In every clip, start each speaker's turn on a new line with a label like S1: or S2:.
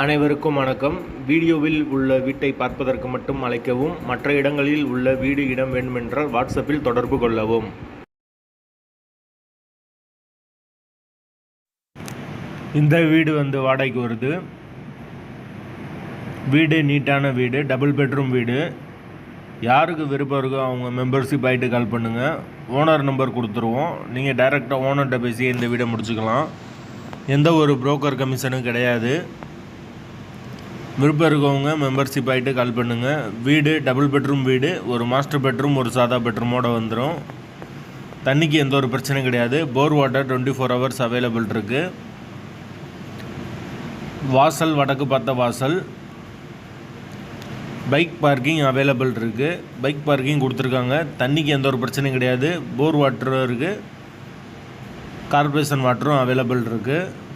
S1: அனைவருக்கும் வணக்கம். வீடியோவில் உள்ள வீட்டை பார்ப்பதற்கு மட்டும் அழைக்கவும். மற்ற இடங்களில் உள்ள வீடு இடம் வேண்டுமென்றால் வாட்ஸ்அப்பில் தொடர்பு கொள்ளவும். இந்த வீடு வாடகைக்கு வருது. வீடு நீட்டான வீடு, டபுள் பெட்ரூம் வீடு. யாருக்கு விருப்பம் இருக்கோ அவங்க மெம்பர்ஷிப் ஆகிட்டு கால் பண்ணுங்கள். ஓனர் நம்பர் கொடுத்துருவோம். நீங்கள் டைரெக்டாக ஓனர்கிட்ட பேசி இந்த வீடை முடிச்சுக்கலாம். எந்த ஒரு புரோக்கர் கமிஷனும் கிடையாது. விருப்பம் இருக்கவங்க மெம்பர்ஷிப் ஆகிட்டு கால் பண்ணுங்கள். வீடு டபுள் பெட்ரூம் வீடு, ஒரு மாஸ்டர் பெட்ரூம், ஒரு சாதா பெட்ரூமோடு வந்துடும். தண்ணிக்கு எந்த ஒரு பிரச்சனையும் கிடையாது. போர் வாட்டர் 24 hours அவைலபிள் இருக்குது. வாசல் வடக்கு பார்த்த வாசல். பைக் பார்க்கிங் அவைலபிள் இருக்குது. பைக் பார்க்கிங் கொடுத்துருக்காங்க. தண்ணிக்கு எந்த ஒரு பிரச்சனையும் கிடையாது. போர் வாட்டரும் இருக்குது, கார்பரேஷன் வாட்டரும் அவைலபிள் இருக்குது.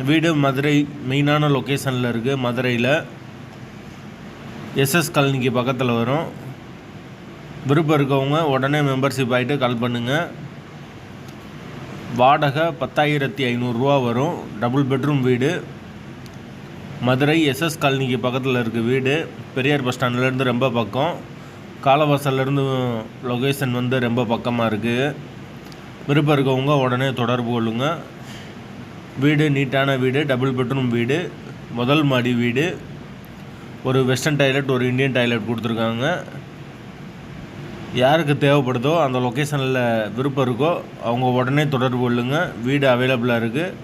S1: வீடு மதுரை மெயினான லொக்கேஷனில் இருக்குது. மதுரையில் எஸ்எஸ் காலனிக்கு பக்கத்தில் வரும். விருப்பம் இருக்கவங்க உடனே மெம்பர்ஷிப் ஆகிட்டு கால் பண்ணுங்கள். வாடகை 10,500 ரூபா வரும். டபுள் பெட்ரூம் வீடு. மதுரை எஸ்எஸ் காலனிக்கு பக்கத்தில் இருக்குது வீடு. பெரியார் பஸ் ஸ்டாண்ட்லேருந்து ரொம்ப பக்கம். காலவாசல்லேருந்து லொக்கேஷன் ரொம்ப பக்கமாக இருக்குது. விருப்பம் இருக்கவங்க உடனே தொடர்பு கொள்ளுங்கள். வீடு நீட்டான வீடு, டபுள் பெட்ரூம் வீடு, முதல் மாடி வீடு. ஒரு வெஸ்டர்ன் டாய்லெட், ஒரு இந்தியன் டாய்லெட் கொடுத்துருக்காங்க. யாருக்கு தேவைப்படுதோ அந்த லொக்கேஷனில் விருப்பம் இருக்கோ அவங்க உடனே தொடர்பு கொள்ளுங்கள். வீடு அவைலபிளாக இருக்குது.